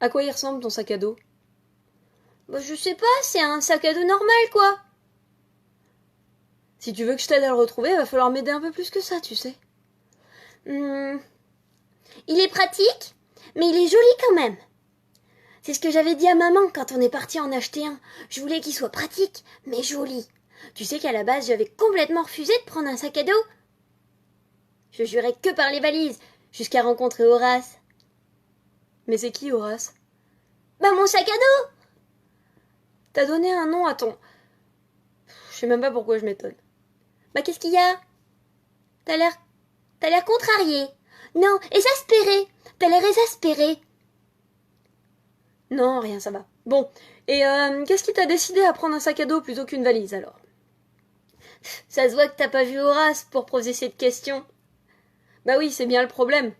À quoi il ressemble ton sac à dos? Bah, je sais pas, c'est un sac à dos normal, quoi. Si tu veux que je t'aide à le retrouver, va falloir m'aider un peu plus que ça, tu sais. Il est pratique, mais il est joli quand même. C'est ce que j'avais dit à maman quand on est parti en acheter un. Je voulais qu'il soit pratique, mais joli. Tu sais qu'à la base, j'avais complètement refusé de prendre un sac à dos. Je jurais que par les valises, jusqu'à rencontrer Horace. Mais c'est qui, Horace? Bah, mon sac à dos! T'as donné un nom à ton... Je sais même pas pourquoi je m'étonne. Bah, qu'est-ce qu'il y a? T'as l'air contrarié. Non, exaspéré. T'as l'air exaspéré. Non, rien, ça va. Bon, et qu'est-ce qui t'a décidé à prendre un sac à dos plutôt qu'une valise, alors? Ça se voit que t'as pas vu Horace pour poser cette question. Bah oui, c'est bien le problème.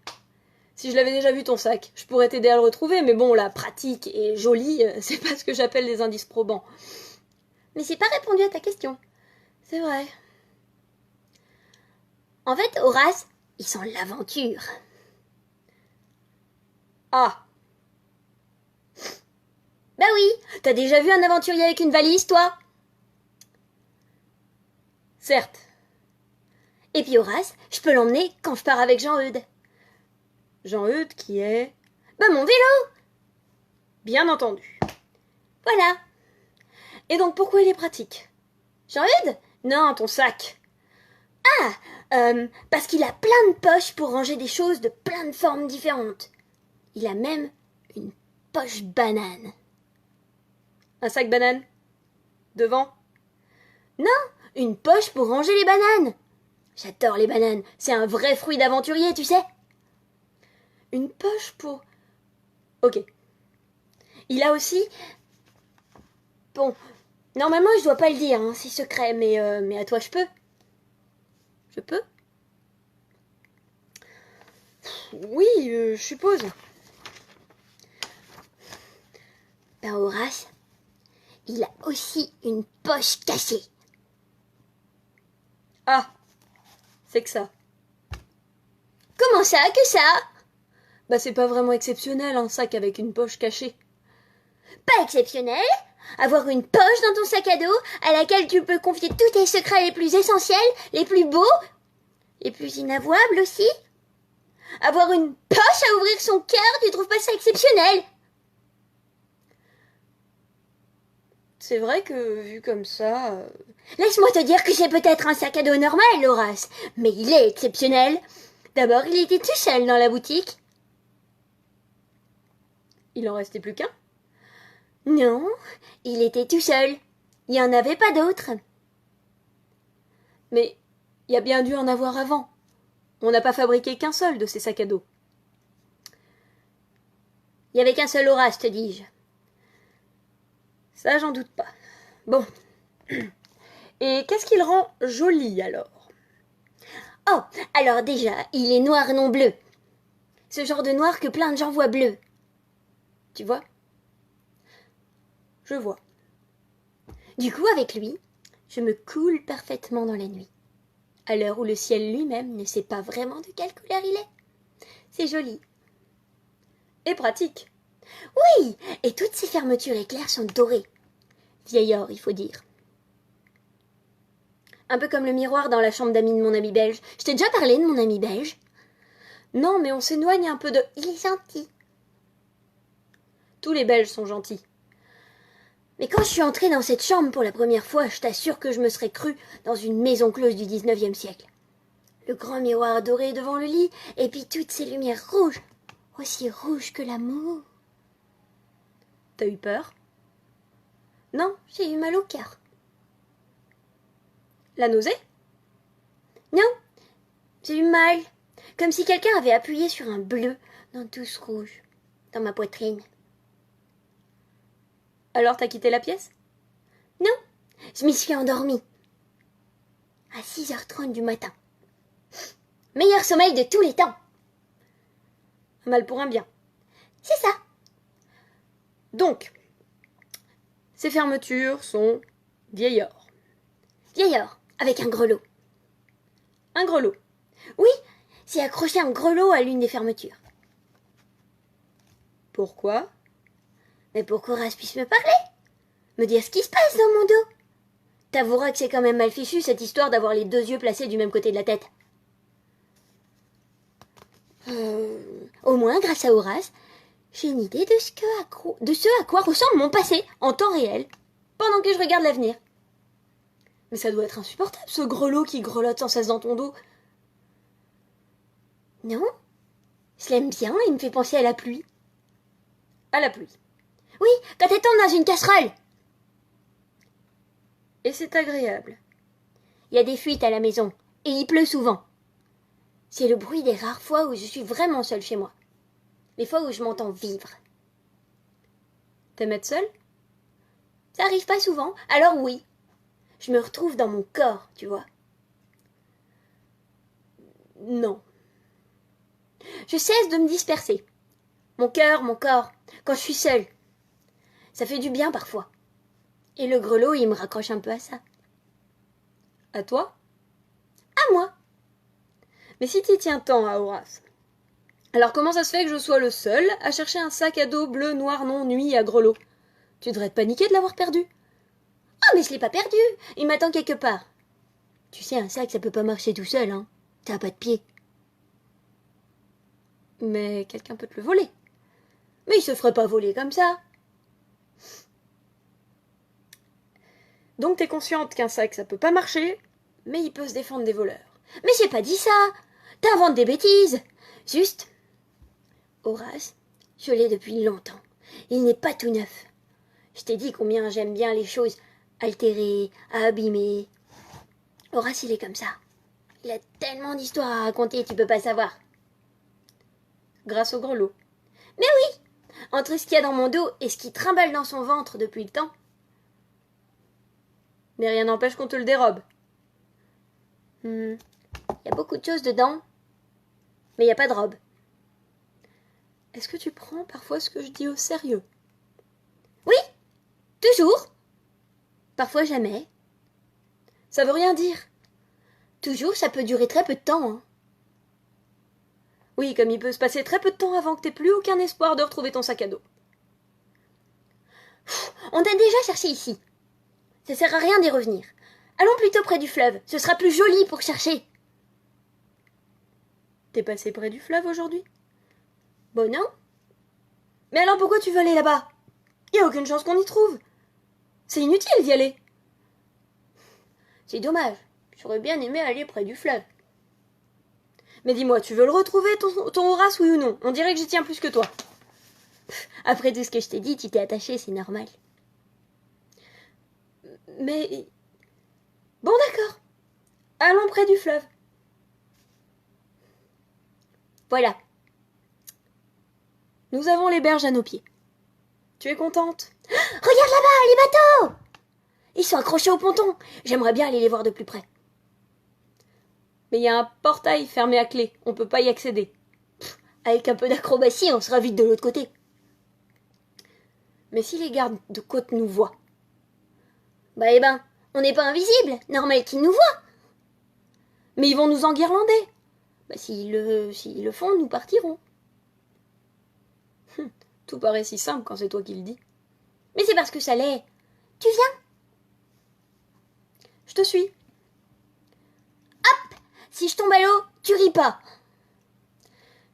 Si je l'avais déjà vu ton sac, je pourrais t'aider à le retrouver, mais bon, la pratique et jolie, c'est pas ce que j'appelle des indices probants. Mais c'est pas répondu à ta question. C'est vrai. En fait, Horace, il sent l'aventure. Ah! Bah oui, t'as déjà vu un aventurier avec une valise, toi? Certes. Et puis Horace, je peux l'emmener quand je pars avec Jean-Eudes. Jean-Eudes qui est... Bah mon vélo! Bien entendu. Voilà. Et donc pourquoi il est pratique? Jean-Eudes? Non, ton sac. Parce qu'il a plein de poches pour ranger des choses de plein de formes différentes. Il a même une poche banane. Un sac banane? Devant? Non, une poche pour ranger les bananes. J'adore les bananes, c'est un vrai fruit d'aventurier, tu sais. Une poche pour... Ok. Il a aussi... Bon, normalement je dois pas le dire, hein, c'est secret, mais à toi je peux. Je peux? Oui, je suppose. Ben Horace, il a aussi une poche cachée. Ah, c'est que ça. Comment ça, que ça? Bah c'est pas vraiment exceptionnel, un sac avec une poche cachée. Pas exceptionnel? Avoir une poche dans ton sac à dos à laquelle tu peux confier tous tes secrets les plus essentiels, les plus beaux, les plus inavouables aussi? Avoir une poche à ouvrir son cœur, tu trouves pas ça exceptionnel? C'est vrai que, vu comme ça... Laisse-moi te dire que c'est peut-être un sac à dos normal, Horace, mais il est exceptionnel. D'abord, il était tout seul dans la boutique. Il en restait plus qu'un? Non, il était tout seul. Il n'y en avait pas d'autres. Mais il y a bien dû en avoir avant. On n'a pas fabriqué qu'un seul de ces sacs à dos. Il n'y avait qu'un seul Horace, te dis-je. Ça, j'en doute pas. Bon. Et qu'est-ce qui le rend joli, alors? Oh, alors déjà, il est noir non bleu. Ce genre de noir que plein de gens voient bleu. Tu vois? Je vois. Du coup, avec lui, je me coule parfaitement dans la nuit. À l'heure où le ciel lui-même ne sait pas vraiment de quelle couleur il est. C'est joli. Et pratique. Oui, et toutes ces fermetures éclairs sont dorées. Vieil or, il faut dire. Un peu comme le miroir dans la chambre d'amis de mon ami belge. Je t'ai déjà parlé de mon ami belge? Non, mais on s'éloigne un peu de... Il est gentil. Tous les Belges sont gentils. Mais quand je suis entrée dans cette chambre pour la première fois, je t'assure que je me serais crue dans une maison close du 19e siècle. Le grand miroir doré devant le lit, et puis toutes ces lumières rouges, aussi rouges que l'amour. T'as eu peur? Non, j'ai eu mal au cœur. La nausée? Non, j'ai eu mal, comme si quelqu'un avait appuyé sur un bleu dans tout ce rouge, dans ma poitrine. Alors t'as quitté la pièce? Non, je m'y suis endormie. À 6h30 du matin. Meilleur sommeil de tous les temps. Un mal pour un bien. C'est ça. Donc, ces fermetures sont vieil or. Vieil or, avec un grelot. Un grelot. Oui, c'est accroché un grelot à l'une des fermetures. Pourquoi? Mais pour qu'Horace puisse me parler, me dire ce qui se passe dans mon dos. T'avoueras que c'est quand même mal fichu cette histoire d'avoir les 2 yeux placés du même côté de la tête. Au moins, grâce à Horace, j'ai une idée de ce à quoi ressemble mon passé en temps réel, pendant que je regarde l'avenir. Mais ça doit être insupportable, ce grelot qui grelotte sans cesse dans ton dos. Non, je l'aime bien, il me fait penser à la pluie. À la pluie. Oui, quand elle tombe dans une casserole. Et c'est agréable. Il y a des fuites à la maison, et il pleut souvent. C'est le bruit des rares fois où je suis vraiment seule chez moi. Les fois où je m'entends vivre. T'aimes être seule? Ça arrive pas souvent, alors oui. Je me retrouve dans mon corps, tu vois. Non. Je cesse de me disperser. Mon cœur, mon corps, quand je suis seule. Ça fait du bien parfois. Et le grelot, il me raccroche un peu à ça. À toi? À moi. Mais si t'y tiens tant à Horace, alors comment ça se fait que je sois le seul à chercher un sac à dos bleu, noir, non, nuit à grelot? Tu devrais te paniquer de l'avoir perdu. Ah, mais je l'ai pas perdu. Il m'attend quelque part. Tu sais, un sac, ça peut pas marcher tout seul, hein. T'as pas de pied. Mais quelqu'un peut te le voler. Mais il se ferait pas voler comme ça. Donc t'es consciente qu'un sac, ça peut pas marcher, mais il peut se défendre des voleurs. Mais j'ai pas dit ça. T'inventes des bêtises. Juste. Horace, je l'ai depuis longtemps. Il n'est pas tout neuf. Je t'ai dit combien j'aime bien les choses altérées, abîmées. Horace, il est comme ça. Il a tellement d'histoires à raconter, tu peux pas savoir. Grâce au grelot. Mais oui, entre ce qu'il y a dans mon dos et ce qui trimballe dans son ventre depuis le temps. Mais rien n'empêche qu'on te le dérobe. Il y a beaucoup de choses dedans, mais il n'y a pas de robe. Est-ce que tu prends parfois ce que je dis au sérieux? Oui, toujours. Parfois jamais. Ça veut rien dire. Toujours, ça peut durer très peu de temps. Hein. Oui, comme il peut se passer très peu de temps avant que t'aies plus aucun espoir de retrouver ton sac à dos. On t'a déjà cherché ici. Ça sert à rien d'y revenir. Allons plutôt près du fleuve, ce sera plus joli pour chercher. T'es passé près du fleuve aujourd'hui? Bon non. Mais alors pourquoi tu veux aller là-bas? Y a aucune chance qu'on y trouve. C'est inutile d'y aller. C'est dommage, j'aurais bien aimé aller près du fleuve. Mais dis-moi, tu veux le retrouver, ton Horace, oui ou non? On dirait que j'y tiens plus que toi. Après tout ce que je t'ai dit, tu t'es attaché, c'est normal. Mais... Bon, d'accord. Allons près du fleuve. Voilà. Nous avons les berges à nos pieds. Tu es contente? Regarde là-bas, les bateaux! Ils sont accrochés au ponton. J'aimerais bien aller les voir de plus près. Mais il y a un portail fermé à clé. On peut pas y accéder. Avec un peu d'acrobatie, on sera vite de l'autre côté. Mais si les gardes de côte nous voient? Eh ben, on n'est pas invisible. Normal qu'ils nous voient. Mais ils vont nous enguirlander. S'ils le font, nous partirons. Tout paraît si simple quand c'est toi qui le dis. Mais c'est parce que ça l'est. Tu viens? Je te suis. Hop! Si je tombe à l'eau, tu ris pas.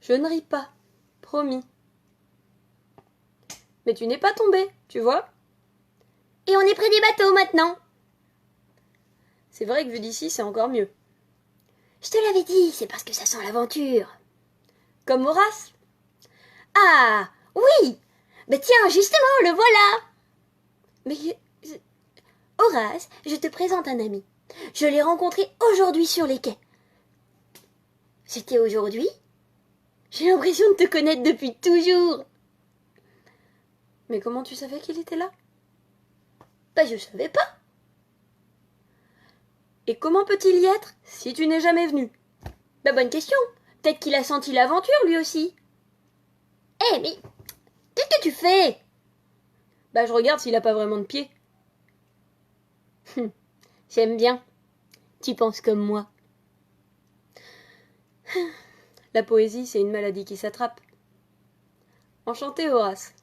Je ne ris pas. Promis. Mais tu n'es pas tombé, tu vois? Et on est près des bateaux maintenant. C'est vrai que vu d'ici, c'est encore mieux. Je te l'avais dit, c'est parce que ça sent l'aventure. Comme Horace? Ah, oui! Tiens, justement, le voilà! Mais... Horace, je te présente un ami. Je l'ai rencontré aujourd'hui sur les quais. C'était aujourd'hui? J'ai l'impression de te connaître depuis toujours. Mais comment tu savais qu'il était là? Je savais pas. Et comment peut-il y être si tu n'es jamais venu? Bonne question. Peut-être qu'il a senti l'aventure lui aussi. Mais qu'est-ce que tu fais? Je regarde s'il a pas vraiment de pied. J'aime bien. Tu penses comme moi. La poésie, c'est une maladie qui s'attrape. Enchanté, Horace.